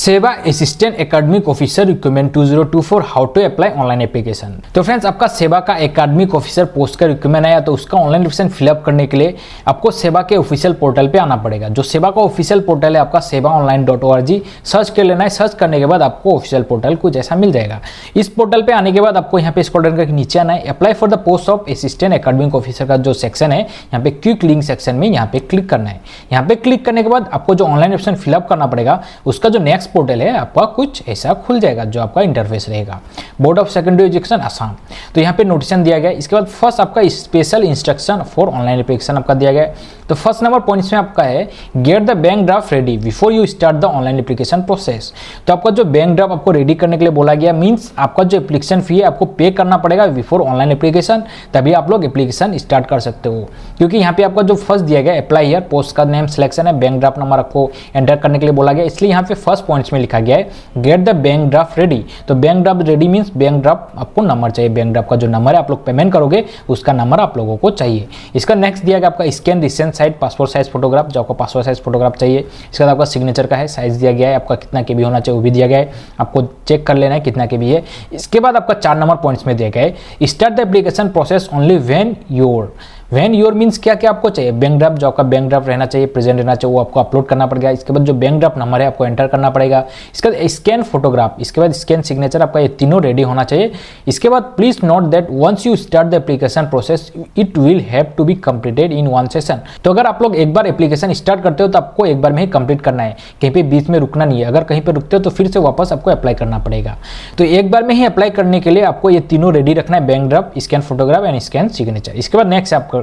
सेवा assistant academic officer recruitment 2024 how to apply online application. तो friends, आपका SEBA का एकेडमिक ऑफिसर पोस्ट का रिक्रूटमेंट आया, तो उसका ऑनलाइन एप्लीकेशन फिलअप करने के लिए आपको सेवा के ऑफिशियल पोर्टल पे आना पड़ेगा। जो सेवा का ऑफिशियल पोर्टल है आपका sevaonline.org, सर्च कर लेना है। सर्च करने के बाद आपको ऑफिशियल पोर्टल कुछ ऐसा मिल जाएगा। इस पोर्टल पे आने के बाद आपको यहाँ पे स्क्रॉल करके नीचे आना है। Apply for the post of assistant academic officer का जो सेक्शन है, यहाँ पे क्विक लिंक सेक्शन में यहाँ पे क्लिक करना है। यहाँ पे क्लिक करने के बाद आपको जो ऑनलाइन एप्लीकेशन फिलअप करना पड़ेगा, उसका जो नेक्स्ट पोर्टल है आपका कुछ ऐसा खुल जाएगा, जो आपका इंटरफेस रहेगा। Board of secondary education Assam, तो यहाँ पे नोटिफिकेशन दिया गया है। इसके बाद फर्स्ट आपका special instruction for online application आपका दिया गया है। तो फर्स्ट नंबर पॉइंट्स में आपका है get the bank draft ready before you start the online application process. तो आपका जो बैंक ड्राफ्ट आपको रेडी करने के लिए बोला गया, मींस आपका जो एप्लीकेशन फी है आपको पे करना पड़ेगा बिफोर ऑनलाइन एप्लीकेशन, तभी आप लोग एप्लीकेशन स्टार्ट कर सकते हो। क्योंकि यहाँ पे आपका जो फर्स्ट दिया गया अप्लाई हियर, पोस्ट का नेम सिलेक्शन है, बैंक ड्राफ्ट नंबर आपको एंटर करने के लिए बोला गया, इसलिए यहाँ पे फर्स्ट पॉइंट्स में लिखा गया है get the bank draft ready. तो bank draft ready means bank draft आपको नंबर चाहिए, बैंक ड्राफ्ट का जो नंबर है आप लोग पेमेंट करोगे उसका नंबर आप लोगों को चाहिए। इसका नेक्स्ट दिया गया आपका scan recent side passport size photograph, जो आपको पासपोर्ट साइज फोटोग्राफ चाहिए। इसके बाद आपका सिग्नेचर का है, साइज दिया गया है, आपका कितना केबी होना चाहिए वो भी दिया गया है, आपको चेक कर लेना है कितना केबी है। इसके बाद आपका 4 नंबर पॉइंट्स में दिया गया है start the application process only when your means क्या क्या आपको चाहिए, बैंक ड्राफ्ट, जो आपका बैंक ड्राफ्ट रहना चाहिए, प्रेजेंट रहना चाहिए, वो आपको अपलोड करना पड़ेगा। इसके बाद जो बैंक ड्राफ्ट नंबर है आपको एंटर करना पड़ेगा। इसके बाद स्कैन फोटोग्राफ, इसके बाद स्कैन सिग्नेचर, आपका ये तीनों रेडी होना चाहिए। इसके बाद please note that once you start the application process it will have to be completed in one session. तो अगर आप लोग एक बार एप्लीकेशन स्टार्ट करते हो तो आपको एक बार में ही कंप्लीट करना है, कहीं पे बीच में रुकना नहीं है। अगर कहीं पे रुकते हो तो फिर से वापस आपको अप्लाई करना पड़ेगा। तो एक बार में ही अप्लाई करने के लिए आपको ये तीनों रेडी रखना है, bank draft, scan photograph and scan signature. इसके बाद नेक्स्ट आपका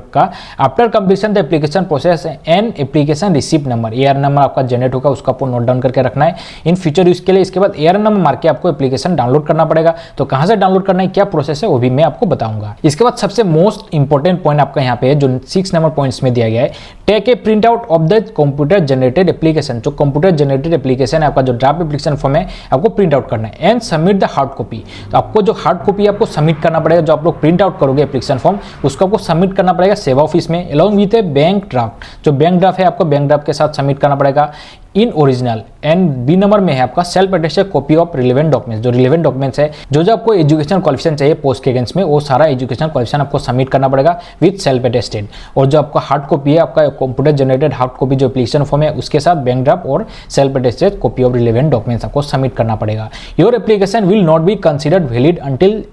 after completion the application process an application receipt number, AR number आपका जनरेट होगा, उसका आपको नोट डाउन करके रखना है इन फ्यूचर यूज के लिए। इसके बाद एआर नंबर मार के आपको एप्लीकेशन डाउनलोड करना पड़ेगा। तो कहां से डाउनलोड करना है, क्या प्रोसेस है, वो भी मैं आपको बताऊंगा। इसके बाद सबसे मोस्ट इंपॉर्टेंट पॉइंट आपका यहाँ पे है, जो 6 नंबर पॉइंट्स में दिया गया है, take a print out of the computer generated application. जो कंप्यूटर जनरेटेड एप्लीकेशन है आपका, जो ड्राफ्ट एप्लीकेशन फॉर्म है, आपको प्रिंट आउट करना है and submit the hard copy. तो आपको जो हार्ड कॉपी आपको सबमिट करना पड़ेगा, जो आप लोग प्रिंट आउट करोगे एप्लीकेशन फॉर्म, उसको आपको सबमिट करना पड़ेगा सेवा ऑफिस में along with a bank draft. जो बैंक ड्राफ्ट है आपको बैंक ड्राफ्ट के साथ सबमिट करना पड़ेगा in original. And B number में है आपका self attested copy of relevant documents. जो रिलेवेंट डॉक्यूमेंट्स है, जो आपको एजुकेशन क्वालिफिकेशन चाहिए पोस्ट के अगेंस्ट में, वो सारा एजुकेशन क्वालिफिकेशन आपको सबमिट करना पड़ेगा विद सेल्फ अटेस्टेड। और जो आपका हार्ड कॉपी है, आपका कंप्यूटर जनरेटेड हार्ड कॉपी जो एप्लीकेशन फॉर्म है, उसके साथ बैंक ड्राफ्ट और self attested copy of relevant documents आपको सबमिट करना पड़ेगा। Your application will not be considered valid until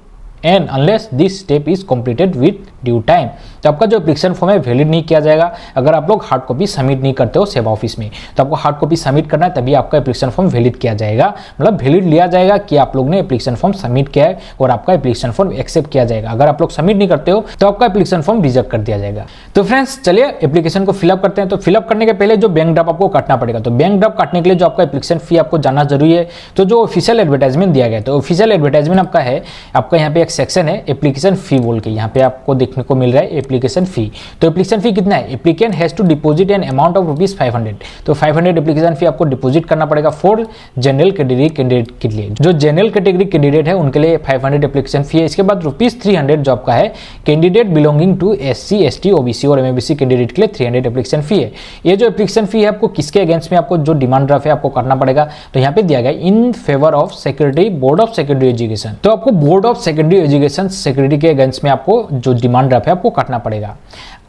and unless this step is completed with due time. तो आपका जो एप्लीकेशन फॉर्म है वैलिड नहीं किया जाएगा अगर आप लोग हार्ड कॉपी सबमिट नहीं करते हो सेवा ऑफिस में। तो आपको हार्ड कॉपी सबमिट करना है, तभी आपका एप्लीकेशन फॉर्म वैलिड किया जाएगा, मतलब वैलिड लिया जाएगा कि आप लोग ने एप्लीकेशन फॉर्म सबमिट किया है और आपका एप्लीकेशन फॉर्म एक्सेप्ट किया जाएगा। अगर आप लोग सबमिट नहीं करते हो तो आपका एप्लीकेशन फॉर्म रिजेक्ट कर दिया जाएगा। तो फ्रेंड्स, चलिए एप्लीकेशन को फिलअप करते हैं। तो फिलअप करने के पहले जो बैंक ड्राफ्ट आपको काटना पड़ेगा, तो बैंक ड्राफ्ट काटने के लिए जो आपका एप्लीकेशन फी आपको जानना जरूरी है। तो जो ऑफिशियल एडवर्टाइजमेंट दिया गया है, तो ऑफिशियल एडवर्टाइजमेंट आपका है, आपका यहाँ पे एक सेक्शन है एप्लीकेशन फी बोल के, यहाँ पे आपको देखने को मिल रहा है एप्लीकेशन फी। तो एप्लीकेशन फी कितना है, applicant has to deposit an amount of ₹500। तो 500 एप्लीकेशन फी आपको डिपॉजिट करना पड़ेगा फॉर जनरल कैटेगरी कैंडिडेट के लिए। जो जनरल कैटेगरी कैंडिडेट है उनके लिए 500 एप्लीकेशन फी है। इसके बाद ₹300 जो आपका है candidate belonging to SC, ST, OBC और MABC कैंडिडेट के लिए 300 एप्लीकेशन फी है। ये जो एप्लीकेशन फी है आपको किसके अगेंस्ट में आपको जो डिमांड ड्राफ्ट है आपको करना पड़ेगा, तो यहाँ पे दिया गया in favour of secretary board of secondary education. तो आपको board of secondary education secretary के अगेंस्ट में आपको जो डिमांड ड्राफ्ट है आपको काटना पड़ेगा।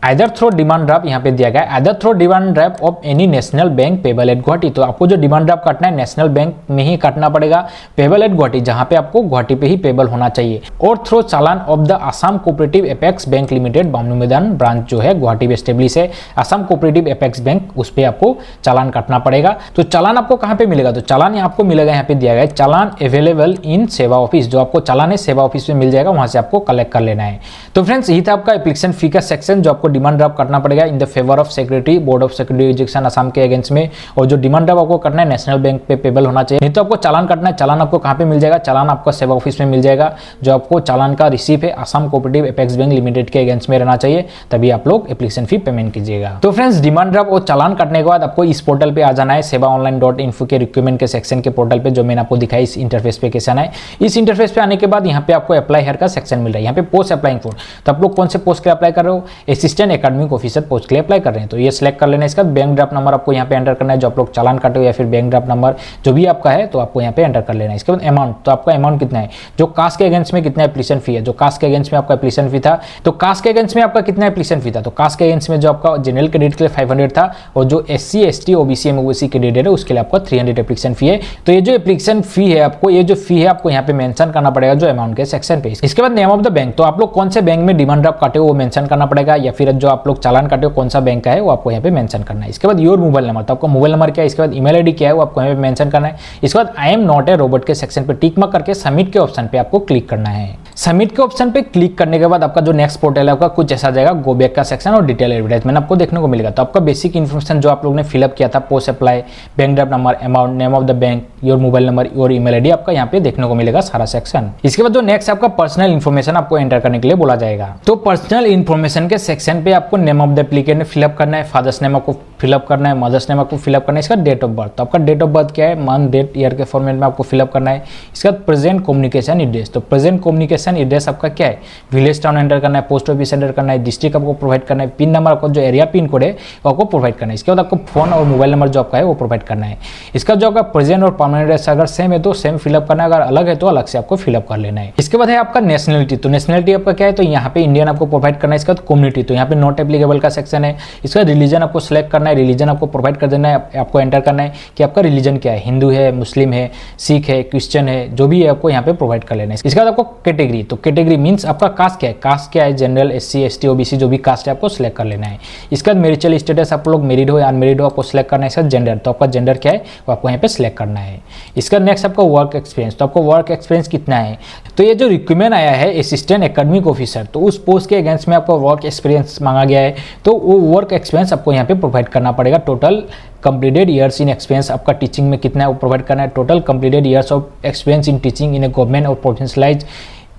आइदर थ्रो डिमांड ड्राफ्ट यहाँ पे दिया गया है, either through demand draft of any national bank payable at Guwahati. तो आपको जो डिमांड ड्राफ्ट काटना है नेशनल बैंक में ही काटना पड़ेगा, पेबल एट गुवाहाटी, जहां पे आपको गुवाहाटी पे ही पेबल होना चाहिए। और थ्रो चालान of the Assam cooperative apex bank limited Bamuni Maidan branch जो है गुवाहाटी में एस्टेब्लिश है, आसाम कोऑपरेटिव एपेक्स बैंक, उस पर आपको चालान काटना पड़ेगा। तो चालान आपको कहाँ पे मिलेगा, तो चालान आपको मिलेगा, यहाँ पे दिया गया है चालान अवेलेबल इन सेवा ऑफिस। जो आपको चालान है सेवा ऑफिस में मिल जाएगा, वहां से आपको कलेक्ट कर लेना है। तो फ्रेंड्स, यही था आपका एप्लीकेशन फी का सेक्शन, जो आपको डिमांड ड्राफ्ट काटना पड़ेगा in the favour of secretary board of secondary education Assam के अगेंस्ट में। और जो डिमांड ड्राफ्ट आपको करना है नेशनल बैंक पे पेबल होना चाहिए, नहीं तो आपको चालान काटना है। चालान आपको कहाँ पे मिल जाएगा, चालान आपका सेवा ऑफिस में मिल जाएगा। जो आपको चालान का रिसीप है Assam cooperative apex bank limited के अगेंस्ट में रहना चाहिए, तभी आप लोग एप्लीकेशन फी पेमेंट कीजिएगा। तो फ्रेंड्स, डिमांड ड्राफ्ट और चालान काटने के बाद आपको इस पोर्टल पे आ जाना है, sevaonline.info के रिक्रूटमेंट के सेक्शन के पोर्टल पे, जो मैंने आपको दिखाई इस इंटरफेस पे कैसे आना है। इस इंटरफेस पे आने के बाद यहाँ पे आपको अप्लाई हियर का सेक्शन मिल रहा है, यहाँ पे पोस्ट अप्लाइंग फॉर। तो आप लोग कौन से पोस्ट के अप्लाई कर रहे हो, assistant assistant academic officer post के लिए अप्लाई कर रहे हैं। तो ये सिलेक्ट कर लेना है। इसका बैंक ड्राफ्ट नंबर आपको यहाँ पे एंटर करना है, जो आप लोग चालान काटे हो या फिर बैंक ड्राफ्ट नंबर जो भी आपका है तो आपको यहाँ पे एंटर कर लेना है। इसके बाद अमाउंट, तो आपका अमाउंट कितना है, जो कास्ट के अगेंस्ट में कितना एप्लीकेशन फी है, जो कास्ट के अगेंस्ट में आपका एप्लीकेशन फी था, तो कास्ट के अगेंस्ट में आपका कितना एप्लीकेशन फी था, तो कास्ट के अगेंस्ट में जो आपका जनरल कैंडिडेट के लिए 500 था और जो SC ST OBC MOBC candidate है उसके लिए आपका 300 एप्लीकेशन फी है। तो ये जो एप्लीकेशन फी है आपको, ये जो फी है आपको यहाँ पे मेंशन करना पड़ेगा जो अमाउंट के सेक्शन पे। इसके बाद नेम ऑफ द बैंक, तो आप लोग कौन से बैंक में डिमांड ड्राफ्ट काटे हो वो मेंशन करना पड़ेगा, या फिर जो आप लोग चालान काटे हो कौन सा बैंक का है वो आपको यहाँ पे मेंशन करना है। इसके बाद योर मोबाइल नंबर, तो आपका मोबाइल नंबर क्या है, इसके बाद ईमेल आईडी क्या है वो आपको यहाँ पे मेंशन करना है। इसके बाद I am not a robot के सेक्शन पे टिक मार्क करके सबमिट के ऑप्शन पे आपको क्लिक करना है। सबमिट के ऑप्शन पे क्लिक करने के बाद आपका जो नेक्स्ट पोर्टल है आपका कुछ ऐसा जाएगा, गो बैक का सेक्शन और डिटेल एडवर्टाइजमेंट आपको देखने को मिलेगा। तो आपका बेसिक इन्फॉर्मेशन जो आप लोग ने फिलअप किया था, post apply, bank draft number, amount, name of the bank, your mobile number, your email ID आपका यहाँ पे देखने को मिलेगा सारा सेक्शन। इसके बाद जो नेक्स्ट आपका पर्सनल इन्फॉर्मेशन आपको एंटर करने के लिए बोला जाएगा। तो पर्सनल इन्फॉर्मेशन के सेक्शन पे आपको name of the applicant fill up करना है, फादर्स नेम आपको फिलअप करना है, मदर्स नेम आपको फिलअप करना है, इसका डेट ऑफ बर्थ, तो आपका डेट ऑफ बर्थ क्या है, मंथ, डेट, ईयर के फॉर्मेट में आपको फिलअप करना है। इसके बाद प्रेजेंट कम्युनिकेशन एड्रेस, तो प्रेजेंट कम्युनिकेशन एड्रेस आपका क्या है, विलेज टाउन एंटर करना है, पोस्ट ऑफिस एंटर करना है, डिस्ट्रिक्ट आपको प्रोवाइड करना है, पिन नंबर आपको जो एरिया पिन कोड है वो आपको प्रोवाइड करना है। इसके बाद आपको फोन और मोबाइल नंबर जो आपका है वो प्रोवाइड करना है। इसका जो आपका प्रेजेंट और परमानेंट एड्रेस अगर सेम है तो सेम फिलअप करना है, अगर अलग है तो अलग से आपको फिलअप कर लेना है। इसके बाद है आपका नेशनलिटी, तो नेशनलिटी आपका क्या है, तो यहाँ पे इंडियन आपको प्रोवाइड करना है। इसके बाद कम्युनिटी, तो यहाँ पे नॉट एप्लीकेबल का सेक्शन है। इसका रिलीजन आपको सिलेक्ट करना है, रिलीजन आपको प्रोवाइड कर देना है, आपको एंटर करना है कि आपका रिलीजन क्या है, हिंदू है, मुस्लिम है, सिख है, क्रिश्चियन है, जो भी है आपको यहाँ पे प्रोवाइड कर लेना है। इसके बाद आपको कैटेगरी, तो कैटेगरी मीन्स आपका कास्ट क्या है, कास्ट क्या है, जनरल, SC ST OBC जो भी कास्ट है आपको सिलेक्ट कर लेना है। इसके बाद मैरिटल स्टेटस, आप लोग मैरिड हो या अनमेरिड हो आपको सिलेक्ट करना है। इसका जेंडर, तो आपका जेंडर क्या है वो आपको यहाँ पे सिलेक्ट करना है। इसका नेक्स्ट आपका वर्क एक्सपीरियंस, तो आपको वर्क एक्सपीरियंस कितना है, तो ये जो रिक्वायरमेंट आया है असिस्टेंट एकेडमिक ऑफिसर, तो उस पोस्ट के अगेंस्ट में आपको वर्क एक्सपीरियंस मांगा गया है, तो वो वर्क एक्सपीरियंस आपको यहाँ पे प्रोवाइड करना पड़ेगा। Total completed years in experience आपका टीचिंग में कितना है वो प्रोवाइड करना है। Total completed years of experience in teaching in a government और प्रोफेशनलाइज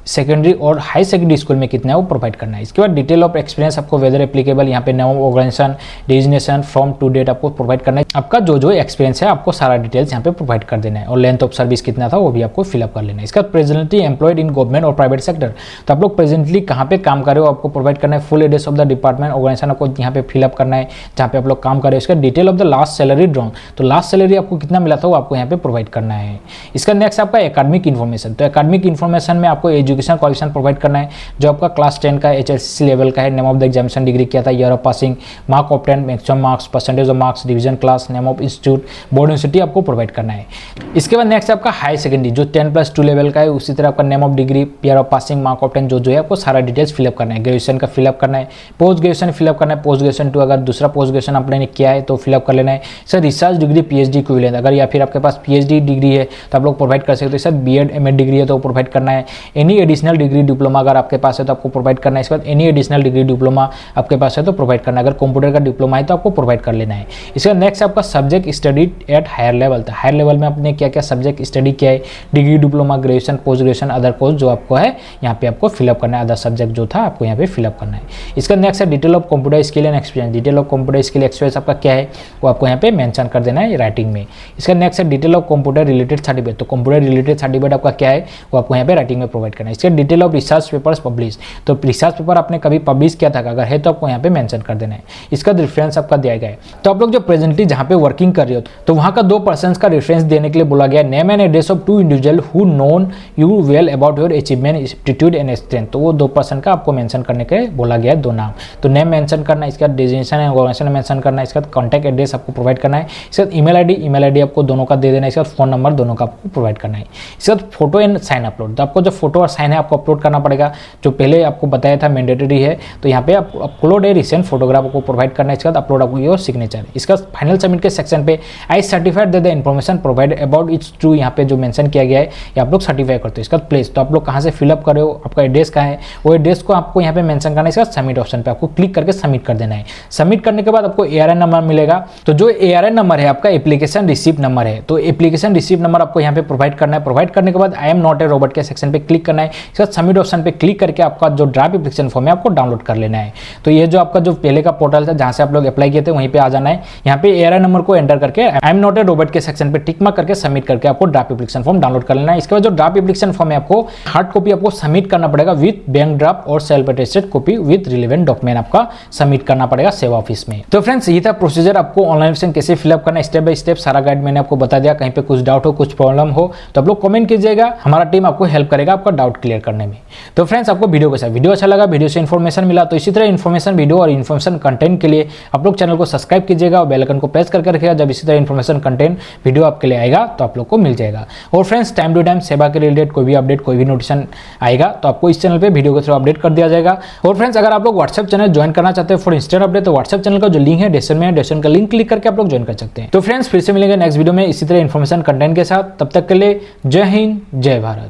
सेकेंडरी और हाई सेकेंडरी स्कूल में कितना है वो प्रोवाइड करना है। इसके बाद डिटेल ऑफ एक्सपीरियंस आपको वेदर एप्लीकेबल, यहाँ पे name of organisation, designation, from to date आपको प्रोवाइड करना है। आपका जो जो एक्सपीरियंस है आपको सारा डिटेल्स यहाँ पे प्रोवाइड कर देना है, और लेंथ ऑफ सर्विस कितना था वो भी आपको फिलअप कर लेना है। इसका प्रेजेंटली एम्प्लॉयड इन गवर्नमेंट और प्राइवेट सेक्टर, तो आप लोग प्रेजेंटली कहाँ पे काम कर रहे हो आपको प्रोवाइड करना है। Full address of the department organisation आपको यहाँ पे फिलअप करना है जहाँ पे आप लोग काम कर रहे हो। इसका detail of the last salary drawn, तो लास्ट सैलरी आपको कितना मिला था वो आपको यहाँ पे प्रोवाइड करना है। इसका नेक्स्ट आपका एकेडमिक इन्फॉर्मेशन, तो एकेडमिक इन्फॉर्मेशन में आपको एजुकेशन क्वालिफिकेशन प्रोवाइड करना है, जो आपका क्लास 10 का HSC लेवल का है, name of the examination degree क्या था, year of passing, mark obtain, maximum marks, percentage of marks, division class, name of institute, board university आपको प्रोवाइड करना है। इसके बाद नेक्स्ट आपका हाई सेकेंडरी जो 10+2 लेवल का है, उसी तरह आपका name of degree, year of passing, mark obtain जो है आपको सारा डिटेल्स फिलअप करना है। ग्रेजुएशन का फिलअप करना है, पोस्ट ग्रेजुएशन फिलअप करना है, पोस्ट ग्रेजुएशन टू अगर दूसरा पोस्ट ग्रेजुएशन आपने किया है तो फिलअप कर लेना है। Sir research degree PhD equivalent, अगर या फिर आपके पास PhD डिग्री है तो आप लोग प्रोवाइड कर सकते हो। सर B.Ed M.Ed डिग्री है तो प्रोवाइड करना है। एनी एडिशनल डिग्री डिप्लोमा अगर आपके पास है तो आपको प्रोवाइड करना है। इसके बाद एनी एडिशनल डिग्री डिप्लोमा आपके पास है तो प्रोवाइड करना है। अगर कंप्यूटर का डिप्लोमा है तो आपको प्रोवाइड कर लेना है। इसके बाद नेक्स्ट आपका subject study at higher level, तो हायर लेवल में आपने क्या क्या सब्जेक्ट स्टडी किया है, degree, diploma, graduation, post graduation, other course जो आपको है यहाँ पे आपको फिलअप करना है। अदर सब्जेक्ट जो था आपको यहाँ पे फिलअप करना है। इसका नेक्स्ट है detail of computer skill and experience, detail of computer skill experience आपका क्या है वो आपको यहाँ पे मेंशन कर देना है राइटिंग में। इसका नेक्स्ट है detail of computer related certificate, तो कंप्यूटर रिलेटेड सर्टिफिकेट आपका क्या है वो आपको यहाँ पे राइटिंग में प्रोवाइड करना है। इसका detail of research papers publish, तो रिसर्च पेपर आपने कभी पब्लिश किया था अगर है तो आपको यहाँ पे मेंशन कर देना है। इसका रेफरेंस आपका दिया गया है। तो आप लोग जो प्रेजेंटली जहाँ पे वर्किंग कर रहे हो तो वहाँ का 2 पर्सन्स का रेफरेंस देने के लिए बोला गया। Name and address of 2 individual who known you well about your achievement, aptitude and strength, तो वो 2 पर्सन का आपको मेंशन करने के बोला गया है 2 नाम। तो नेम मेंशन करना है, इसका डेजिग्नेशन एंड ऑर्गेनाइजेशन मेंशन करना है, इसका कॉन्टैक्ट एड्रेस आपको प्रोवाइड करना है, इसका ईमेल आईडी आपको दोनों का दे देना है, इसका फोन नंबर दोनों का आपको प्रोवाइड करना है। इसका फोटो एंड साइन अपलोड, तो आपको जो फोटो और साइन है आपको अपलोड करना पड़ेगा, जो पहले आपको बताया था मैंडेटरी है। तो यहाँ पे आप अपलोड ए रिसेंट फोटोग्राफ को प्रोवाइड करना है। इसके बाद अपलोड आपको योर सिग्नेचर। इसका फाइनल सबमिट के सेक्शन पे आई certified that the information provide about it's true, यहाँ पे जो मेंशन किया गया है ये आप लोग सर्टिफाई करते हो। इसका प्लेस, तो आप लोग कहाँ से फिलअप कर रहे हो, आपका एड्रेस कहाँ है, वो एड्रेस को आपको यहाँ पे मेंशन करना है। इसका सबमिट ऑप्शन पे आपको क्लिक करके सबमिट कर देना है। सबमिट करने के बाद आपको ARN नंबर मिलेगा। तो जो ARN नंबर है आपका एप्लीकेशन रिसीप्ट नंबर है, तो एप्लीकेशन रिसीप्ट नंबर आपको यहाँ पे प्रोवाइड करना है। प्रोवाइड करने के बाद I am not a robot के सेक्शन पे क्लिक करना है। इसके बाद सबमिट ऑप्शन पे क्लिक करके आपका जो ड्राफ्ट एप्लीकेशन फॉर्म है आपको डाउनलोड कर लेना है। तो ये जो आपका जो पहले का पोर्टल था जहां से आप लोग अप्लाई किए थे वहीं पे आ जाना है। यहाँ पे एआरआई नंबर को एंटर करके I am not a robot के सेक्शन पे टिक मार्क करके सबमिट करके आपको ड्राफ्ट एप्लीकेशन फॉर्म डाउनलोड कर लेना है। इसके बाद जो ड्राफ्ट एप्लीकेशन फॉर्म है आपको हार्ड कॉपी आपको सबमिट करना पड़ेगा विद बैंक ड्राफ्ट और self attested copy with relevant document आपका सबमिट करना पड़ेगा सेवा ऑफिस में। तो फ्रेंड्स ये था प्रोसीजर, आपको ऑनलाइन एप्लीकेशन कैसे फिलअप करना है स्टेप बाय स्टेप सारा गाइड मैंने आपको बता दिया। कहीं पे कुछ डाउट हो कुछ प्रॉब्लम हो तो आप लोग कमेंट कीजिएगा, हमारा टीम आपको हेल्प करेगा आपका डाउट क्लियर करने में। तो फ्रेंड्स आपको वीडियो कैसा वीडियो अच्छा लगा, वीडियो से इन्फॉर्मेशन मिला तो इसी तरह इन्फॉर्मेशन वीडियो और इन्फॉर्मेशन कंटेंट के लिए आप लोग चैनल को सब्सक्राइब कीजिएगा और बेल आइकन को प्रेस करके रखिएगा। जब इसी तरह इन्फॉर्मेशन कंटेंट वीडियो आपके लिए आएगा तो आप लोग को मिल जाएगा। और फ्रेंड्स टाइम टू टाइम सेवा के रिलेटेड कोई भी अपडेट कोई भी नोटिफिकेशन आएगा तो आपको इस चैनल पे वीडियो के थ्रू अपडेट कर दिया जाएगा। और फ्रेंड्स अगर आप लोग व्हाट्सएप चैनल ज्वाइन करना चाहते हैं फॉर इंस्टेंट अपडेट तो व्हाट्सएप चैनल का जो लिंक है डिस्क्रिप्शन में, डिस्क्रिप्शन का लिंक क्लिक करके आप लोग ज्वाइन कर सकते हैं। तो फ्रेंड्स फिर से मिलेंगे नेक्स्ट वीडियो में इसी तरह इन्फॉर्मेशन कंटेंट के साथ, तब तक के लिए जय हिंद जय भारत।